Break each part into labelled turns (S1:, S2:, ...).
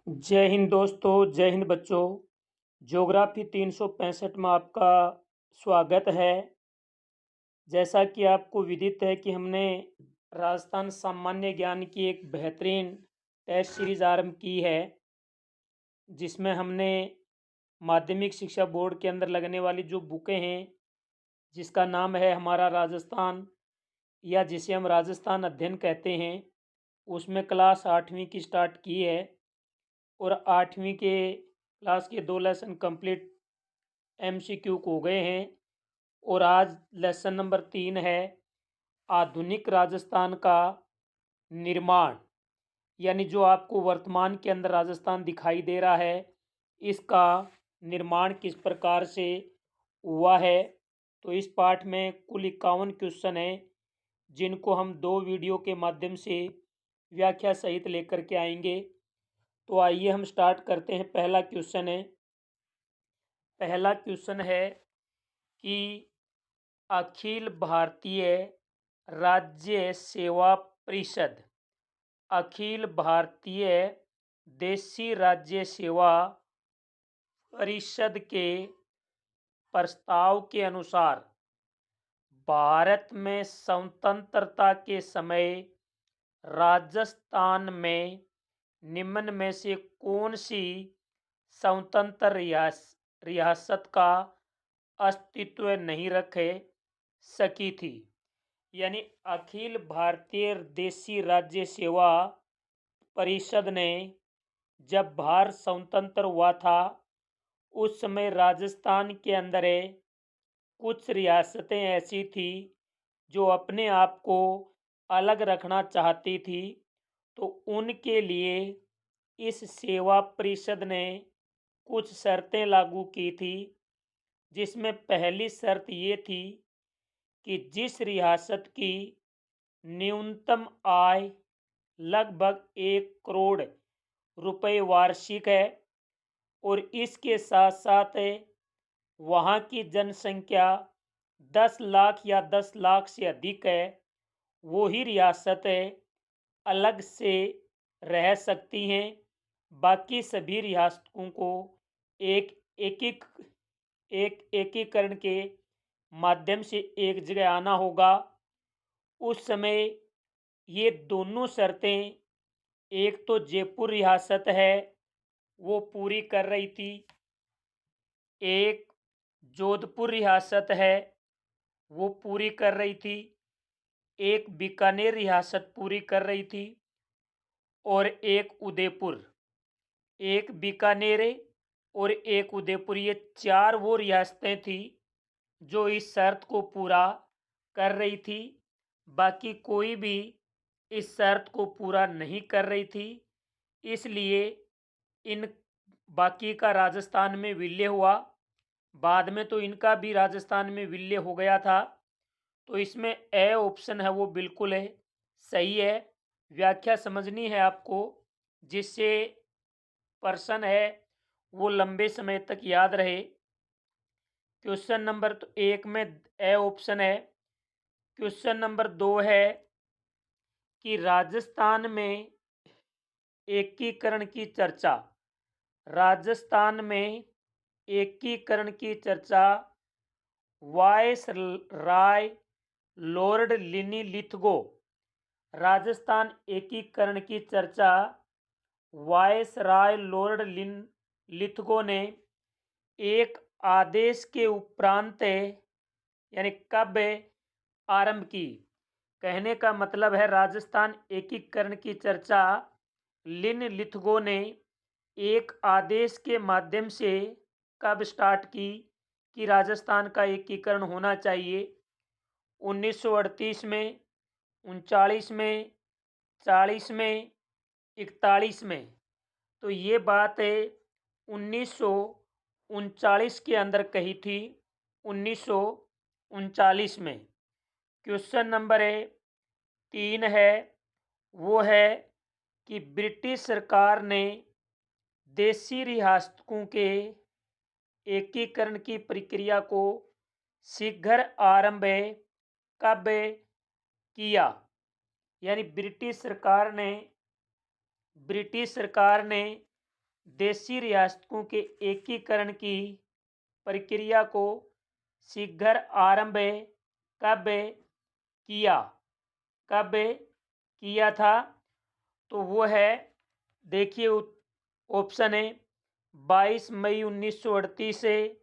S1: जय हिंद दोस्तों, जय हिंद बच्चों। ज्योग्राफी 365 में आपका स्वागत है। जैसा कि आपको विदित है कि हमने राजस्थान सामान्य ज्ञान की एक बेहतरीन टेस्ट सीरीज आरंभ की है, जिसमें हमने माध्यमिक शिक्षा बोर्ड के अंदर लगने वाली जो बुकें हैं, जिसका नाम है हमारा राजस्थान, या जिसे हम राजस्थान अध्ययन कहते हैं, उसमें क्लास 8वीं की स्टार्ट की है। और 8वीं के क्लास के 2 लेसन कंप्लीट MCQ हो गए हैं। और आज लेसन नंबर 3 है आधुनिक राजस्थान का निर्माण, यानी जो आपको वर्तमान के अंदर राजस्थान दिखाई दे रहा है, इसका निर्माण किस प्रकार से हुआ है। तो इस पाठ में कुल 51 क्वेश्चन हैं, जिनको हम 2 वीडियो के माध्यम से व्याख्या सहित लेकर के आएंगे। तो आइए हम स्टार्ट करते हैं। पहला क्वेश्चन है कि अखिल भारतीय राज्य सेवा परिषद, अखिल भारतीय देशी राज्य सेवा परिषद के प्रस्ताव के अनुसार भारत में स्वतंत्रता के समय राजस्थान में निम्न में से कौन सी स्वतंत्र रियासत का अस्तित्व नहीं रखे सकी थी। यानी अखिल भारतीय देशी राज्य सेवा परिषद ने जब भारत स्वतंत्र हुआ था, उस समय राजस्थान के अंदर कुछ रियासतें ऐसी थी जो अपने आप को अलग रखना चाहती थी। तो उनके लिए इस सेवा परिषद ने कुछ शर्तें लागू की थी, जिसमें पहली शर्त ये थी कि जिस रियासत की न्यूनतम आय लगभग 1 करोड़ रुपए वार्षिक है और इसके साथ साथ वहाँ की जनसंख्या 10 लाख या 10 लाख से अधिक है, वो ही रियासत अलग से रह सकती हैं। बाकी सभी रियासतों को एक एकीकरण के माध्यम से एक जगह आना होगा। उस समय ये दोनों शर्तें, एक तो जयपुर रियासत है वो पूरी कर रही थी, एक जोधपुर रियासत है वो पूरी कर रही थी, एक बीकानेर रियासत पूरी कर रही थी और एक बीकानेर और एक उदयपुर, ये 4 वो रियासतें थी जो इस शर्त को पूरा कर रही थी। बाकी कोई भी इस शर्त को पूरा नहीं कर रही थी, इसलिए इन बाकी का राजस्थान में विलय हुआ। बाद में तो इनका भी राजस्थान में विलय हो गया था। तो इसमें ए ऑप्शन है वो बिल्कुल सही है। व्याख्या समझनी है आपको, जिससे प्रश्न है वो लंबे समय तक याद रहे। क्वेश्चन नंबर 1 में ए ऑप्शन है। क्वेश्चन नंबर 2 है कि राजस्थान में एकीकरण की चर्चा, राजस्थान में एकीकरण की चर्चा वायस राय लॉर्ड लिथगो, राजस्थान एकीकरण की चर्चा वायस राय लॉर्ड लिथगो ने एक आदेश के उपरांत यानी कब आरंभ की। कहने का मतलब है राजस्थान एकीकरण की चर्चा लिथगो ने एक आदेश के माध्यम से कब स्टार्ट की कि राजस्थान का एकीकरण होना चाहिए। 1938 में, 39 में, 40 में, 41 में। तो ये बात 1939 के अंदर कही थी, 1939 में। क्वेश्चन नंबर 3 है, वो है कि ब्रिटिश सरकार ने देशी रियासतों के एकीकरण की प्रक्रिया को शीघ्र आरंभ कब किया। यानी ब्रिटिश सरकार ने देशी रियासतों के एकीकरण की प्रक्रिया को शीघ्र आरंभ कब किया कब किया था? तो वो है, देखिए ऑप्शन है 22 मई 1938 से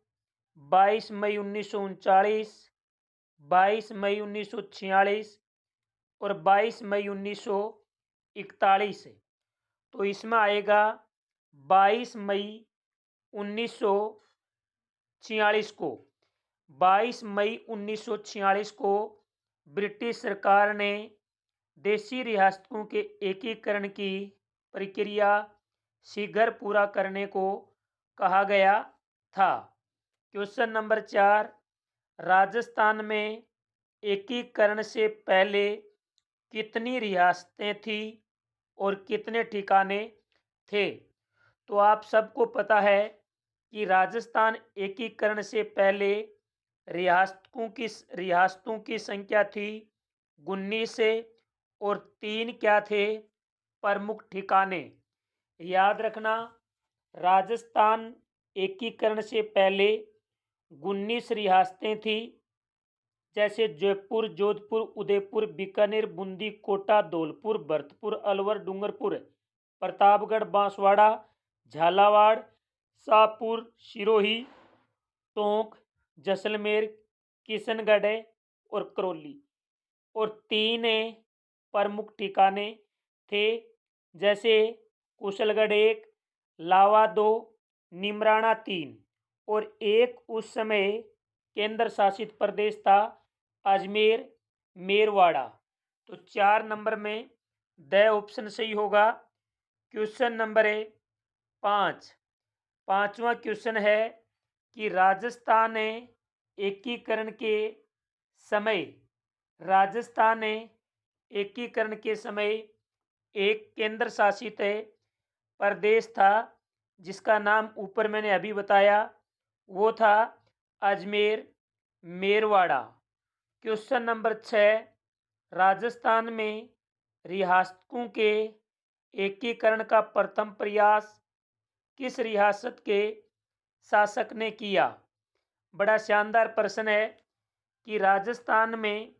S1: 22 मई 1939, 22 मई 1946 और 22 मई 1941 है। तो इसमें आएगा 22 मई 1946 को। 22 मई 1946 को ब्रिटिश सरकार ने देशी रियासतों के एकीकरण की प्रक्रिया शीघ्र पूरा करने को कहा गया था। क्वेश्चन नंबर 4, राजस्थान में एकीकरण से पहले कितनी रियासतें थी और कितने ठिकाने थे? तो आप सबको पता है कि राजस्थान एकीकरण से पहले रियासतों की संख्या थी 19 से, और 3 क्या थे? प्रमुख ठिकाने। याद रखना, राजस्थान एकीकरण से पहले 19 रियासतें थी, जैसे जयपुर, जोधपुर, उदयपुर, बीकानेर, बूंदी, कोटा, धौलपुर, भरतपुर, अलवर, डूंगरपुर, प्रतापगढ़, बांसवाड़ा, झालावाड़, शाहपुर, सिरोही, टोंक, जैसलमेर, किशनगढ़ और करौली। और 3 प्रमुख ठिकाने थे, जैसे कुशलगढ़ 1, लावा 2, निमराना 3, और एक उस समय केंद्र शासित प्रदेश था अजमेर मेरवाड़ा। तो 4 नंबर में द ऑप्शन सही होगा। क्वेश्चन नंबर 5, पांचवा क्वेश्चन है कि राजस्थान एकीकरण के समय एक केंद्र शासित प्रदेश था, जिसका नाम ऊपर मैंने अभी बताया, वो था अजमेर मेरवाड़ा। क्वेश्चन नंबर 6, राजस्थान में रियासतों के एकीकरण का प्रथम प्रयास किस रियासत के शासक ने किया? बड़ा शानदार प्रश्न है कि राजस्थान में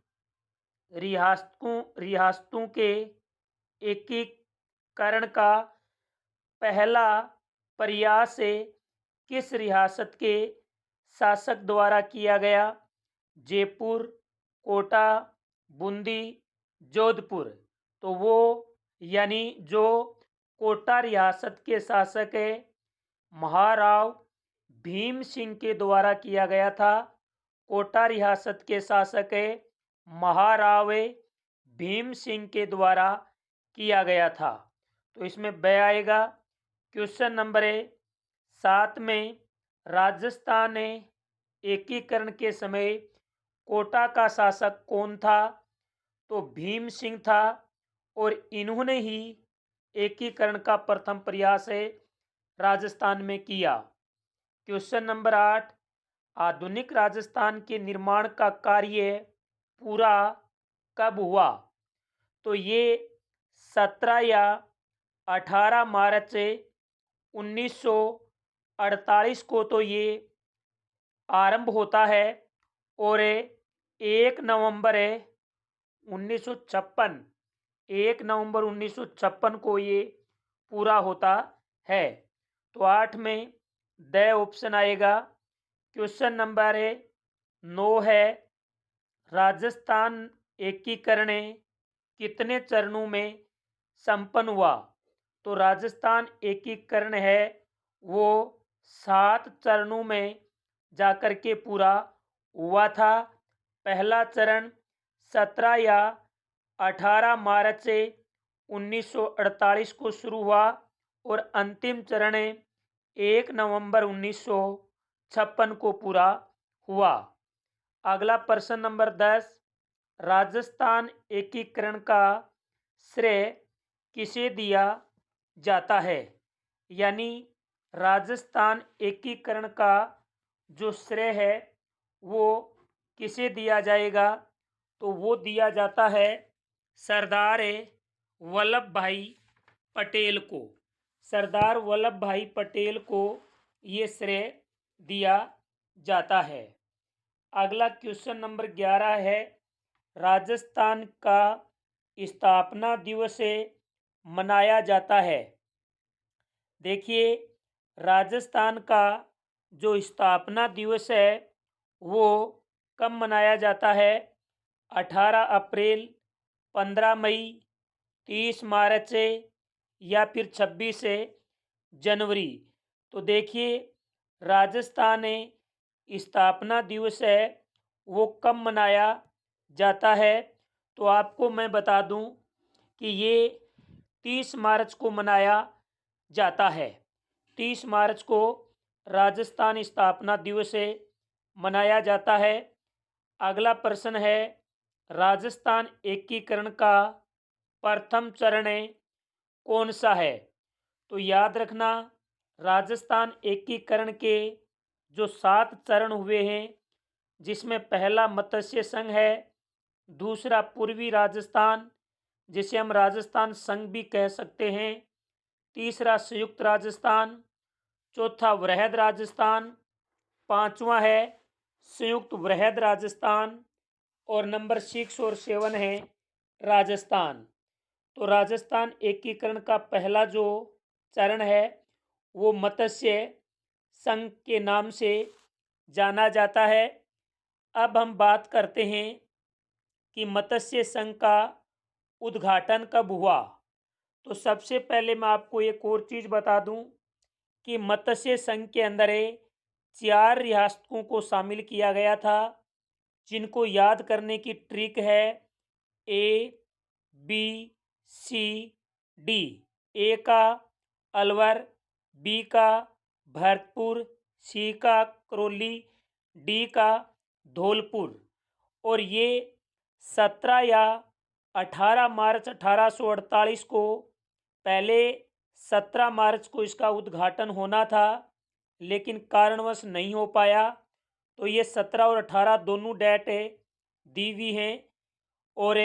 S1: रियासतों के एकीकरण का पहला प्रयास किस रियासत के शासक द्वारा किया गया? जयपुर, कोटा, बूंदी, जोधपुर। तो वो यानी जो कोटा रियासत के शासक महाराव भीम सिंह के द्वारा किया गया था। कोटा रियासत के शासक महाराव भीम सिंह के द्वारा किया गया था। तो इसमें ब आएगा। क्वेश्चन नंबर 7 में, राजस्थान एकीकरण के समय कोटा का शासक कौन था? तो भीम सिंह था, और इन्होंने ही एकीकरण का प्रथम प्रयास राजस्थान में किया। क्वेश्चन नंबर 8, आधुनिक राजस्थान के निर्माण का कार्य पूरा कब हुआ? तो ये 17 या 18 मार्च 1948 को तो ये आरंभ होता है, और 1 नवंबर 1956 1 नवंबर 1956 को ये पूरा होता है। तो 8 में द ऑप्शन आएगा। क्वेश्चन नंबर 9 है, राजस्थान एकीकरण कितने चरणों में संपन्न हुआ? तो राजस्थान एकीकरण है वो 7 चरणों में जाकर के पूरा हुआ था। पहला चरण 17 या 18 मार्च 1948 को शुरू हुआ, और अंतिम चरण 1 नवंबर 1956 को पूरा हुआ। अगला प्रश्न नंबर 10, राजस्थान एकीकरण का श्रेय किसे दिया जाता है? यानी राजस्थान एकीकरण का जो श्रेय है वो किसे दिया जाएगा? तो वो दिया जाता है सरदार वल्लभ भाई पटेल को। सरदार वल्लभ भाई पटेल को ये श्रेय दिया जाता है। अगला क्वेश्चन नंबर 11 है, राजस्थान का स्थापना दिवस मनाया जाता है। देखिए, राजस्थान का जो स्थापना दिवस है वो कब मनाया जाता है? 18 अप्रैल, 15 मई, 30 मार्च या फिर 26 जनवरी। तो देखिए, राजस्थान स्थापना दिवस है वो कब मनाया जाता है? तो आपको मैं बता दूं कि ये 30 मार्च को मनाया जाता है। 30 मार्च को राजस्थान स्थापना दिवस मनाया जाता है। अगला प्रश्न है, राजस्थान एकीकरण का प्रथम चरण कौन सा है? तो याद रखना, राजस्थान एकीकरण के जो 7 चरण हुए हैं, जिसमें पहला मत्स्य संघ है, दूसरा पूर्वी राजस्थान जिसे हम राजस्थान संघ भी कह सकते हैं, तीसरा संयुक्त राजस्थान, चौथा वृहद राजस्थान, पांचवा है संयुक्त वृहद राजस्थान और नंबर 6 और 7 है राजस्थान। तो राजस्थान एकीकरण का पहला जो चरण है वो मत्स्य संघ के नाम से जाना जाता है। अब हम बात करते हैं कि मत्स्य संघ का उद्घाटन कब हुआ। तो सबसे पहले मैं आपको एक और चीज़ बता दूं कि मत्स्य संघ के अंदर 4 रियासतों को शामिल किया गया था, जिनको याद करने की ट्रिक है ए, बी, सी, डी। ए का अलवर, बी का भरतपुर, सी का करौली, डी का धौलपुर। और ये 17 या 18 मार्च 1848 को, पहले 17 मार्च को इसका उद्घाटन होना था लेकिन कारणवश नहीं हो पाया। तो ये 17 और 18 दोनों डेट दी हुई हैं और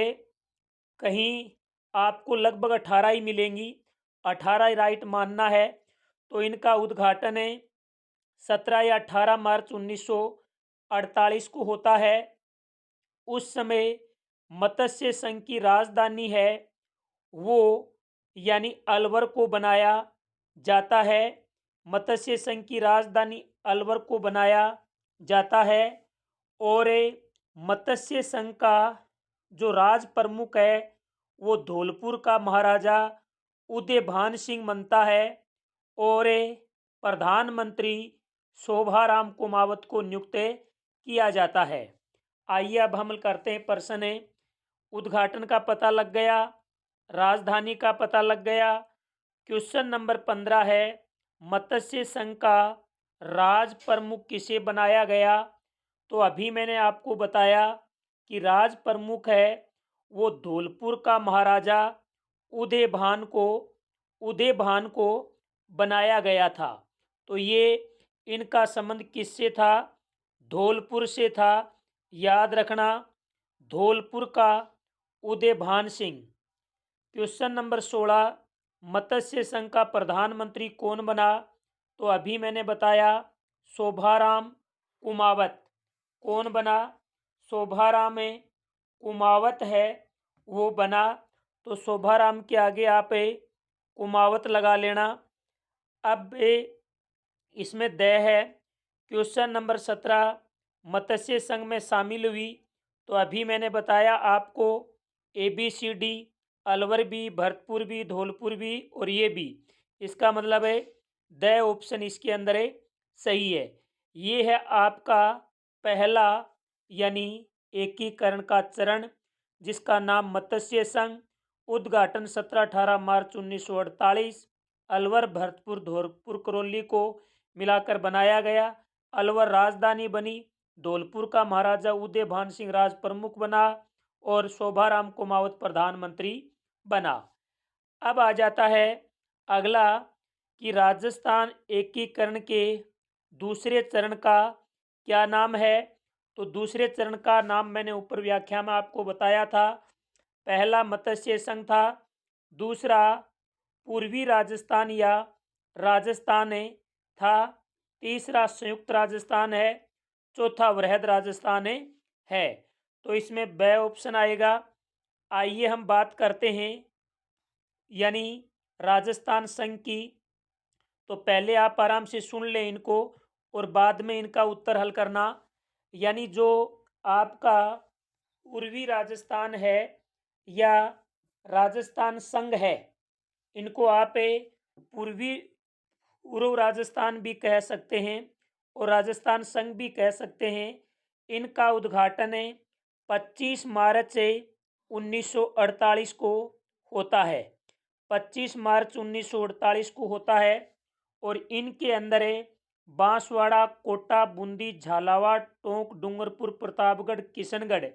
S1: कहीं आपको लगभग 18 ही मिलेंगी, 18 ही राइट मानना है। तो इनका उद्घाटन 17 या 18 मार्च 1948 को होता है। उस समय मत्स्य संघ की राजधानी है वो यानी अलवर को बनाया जाता है। मत्स्य संघ की राजधानी अलवर को बनाया जाता है और मत्स्य संघ का जो राज प्रमुख है वो धौलपुर का महाराजा उदयभान सिंह बनता है और प्रधानमंत्री शोभाराम कुमावत को नियुक्त किया जाता है। आइए अब हम करते हैं प्रश्न। उद्घाटन का पता लग गया, राजधानी का पता लग गया। क्वेश्चन नंबर 15 है, मत्स्य संघ का राज प्रमुख किसे बनाया गया? तो अभी मैंने आपको बताया कि राज प्रमुख है वो धौलपुर का महाराजा उदयभान को बनाया गया था। तो ये इनका संबंध किससे था? धौलपुर से था। याद रखना, धौलपुर का उदयभान सिंह। क्वेश्चन नंबर 16, मत्स्य संघ का प्रधानमंत्री कौन बना? तो अभी मैंने बताया शोभाराम कुमावत। कौन बना? शोभाराम कुमावत है वो बना। तो शोभाराम के आगे आप कुमावत लगा लेना। अब इसमें दय है। क्वेश्चन नंबर 17, मत्स्य संघ में शामिल हुई। तो अभी मैंने बताया आपको ABCD, अलवर भी, भरतपुर भी, धौलपुर भी और ये भी। इसका मतलब है द ऑप्शन इसके अंदर सही है। ये है आपका पहला यानी एकीकरण का चरण, जिसका नाम मत्स्य संघ, उद्घाटन 17-18 मार्च 1948, अलवर, भरतपुर, धौलपुर, करौली को मिलाकर बनाया गया। अलवर राजधानी बनी, धौलपुर का महाराजा उदयभान सिंह राज प्रमुख बना और शोभाराम कुमावत प्रधानमंत्री बना। अब आ जाता है अगला कि राजस्थान एकीकरण के दूसरे चरण का क्या नाम है? तो दूसरे चरण का नाम मैंने ऊपर व्याख्या में आपको बताया था। पहला मत्स्य संघ था, दूसरा पूर्वी राजस्थान या राजस्थान था। तीसरा संयुक्त राजस्थान है। चौथा वृहद राजस्थान है। तो इसमें ब ऑप्शन आएगा। आइए हम बात करते हैं यानी राजस्थान संघ की। तो पहले आप आराम से सुन लें इनको और बाद में इनका उत्तर हल करना। यानी जो आपका पूर्वी राजस्थान है या राजस्थान संघ है, इनको आप पूर्वी पूर्व राजस्थान भी कह सकते हैं और राजस्थान संघ भी कह सकते हैं। इनका उद्घाटन 25 मार्च 1948 को होता है। 25 मार्च 1948 को होता है और इनके अंदर बांसवाड़ा, कोटा, बूंदी, झालावाड़, टोंक, डूंगरपुर, प्रतापगढ़, किशनगढ़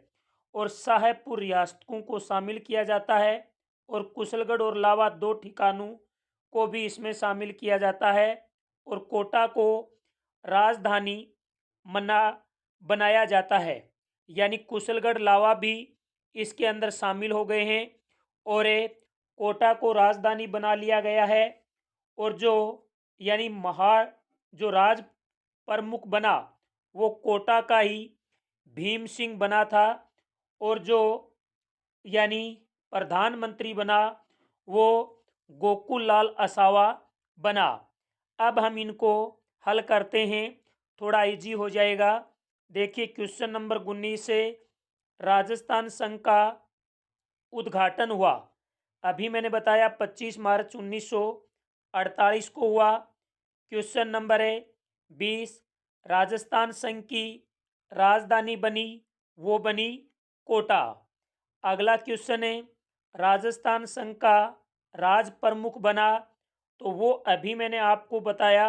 S1: और साहेबपुर रियासतों को शामिल किया जाता है और कुशलगढ़ और लावा 2 ठिकानों को भी इसमें शामिल किया जाता है और कोटा को राजधानी बनाया जाता है। यानी कुशलगढ़, लावा भी इसके अंदर शामिल हो गए हैं और कोटा को राजधानी बना लिया गया है। और जो यानी जो राज प्रमुख बना वो कोटा का ही भीम सिंह बना था और जो यानी प्रधानमंत्री बना वो गोकुल लाल आसावा बना। अब हम इनको हल करते हैं, थोड़ा इजी हो जाएगा। देखिए क्वेश्चन नंबर 19 से राजस्थान संघ का उद्घाटन हुआ। अभी मैंने बताया 25 मार्च 1948 को हुआ। क्वेश्चन नंबर 20 राजस्थान संघ की राजधानी बनी, वो बनी कोटा। अगला क्वेश्चन है राजस्थान संघ का राज प्रमुख बना, तो वो अभी मैंने आपको बताया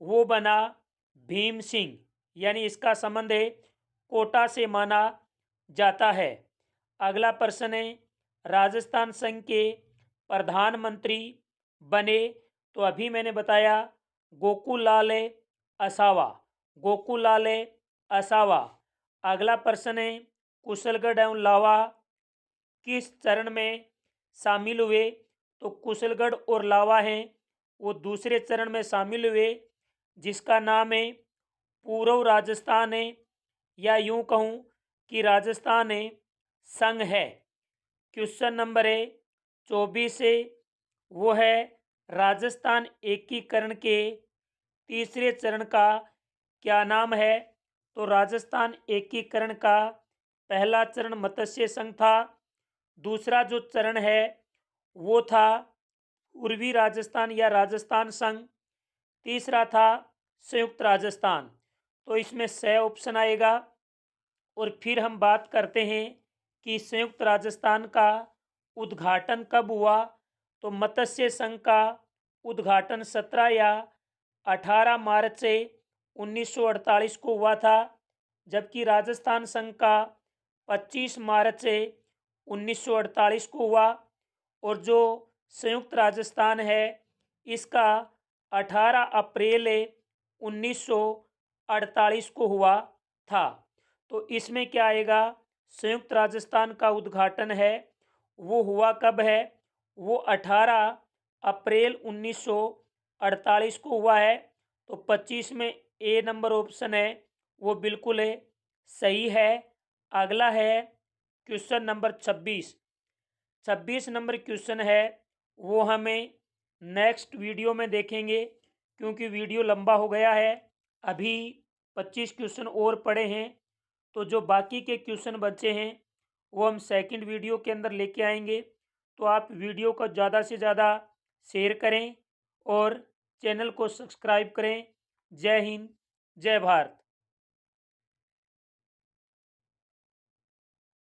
S1: वो बना भीम सिंह। यानी इसका संबंध कोटा से माना जाता है। अगला प्रश्न है राजस्थान संघ के प्रधानमंत्री बने, तो अभी मैंने बताया गोकुल लाल आसावा, गोकुल लाल आसावा। अगला प्रश्न है कुशलगढ़ एवं लावा किस चरण में शामिल हुए, तो कुशलगढ़ और लावा हैं वो दूसरे चरण में शामिल हुए जिसका नाम है पूर्व राजस्थान है या यूं कहूं कि राजस्थान संघ है। क्वेश्चन नंबर 24 से वो है राजस्थान एकीकरण के तीसरे चरण का क्या नाम है, तो राजस्थान एकीकरण का पहला चरण मत्स्य संघ था। दूसरा जो चरण है वो था पूर्वी राजस्थान या राजस्थान संघ। तीसरा था संयुक्त राजस्थान। तो इसमें स ऑप्शन आएगा। और फिर हम बात करते हैं कि संयुक्त राजस्थान का उद्घाटन कब हुआ, तो मत्स्य संघ का उद्घाटन 17 या 18 मार्च से 1948 को हुआ था, जबकि राजस्थान संघ का 25 मार्च से 1948 को हुआ। और जो संयुक्त राजस्थान है इसका 18 अप्रैल 1948 को हुआ था। तो इसमें क्या आएगा, संयुक्त राजस्थान का उद्घाटन है वो हुआ कब है, वो 18 अप्रैल 1948 को हुआ है। तो 25 में ए नंबर ऑप्शन है वो बिल्कुल सही है। अगला है क्वेश्चन नंबर 26। 26 नंबर क्वेश्चन है वो हमें नेक्स्ट वीडियो में देखेंगे क्योंकि वीडियो लंबा हो गया है। अभी 25 क्वेश्चन और पड़े हैं, तो जो बाकी के क्वेश्चन बचे हैं वो हम सेकंड वीडियो के अंदर लेके आएंगे। तो आप वीडियो को ज़्यादा से ज़्यादा शेयर करें और चैनल को सब्सक्राइब करें। जय हिंद, जय भारत।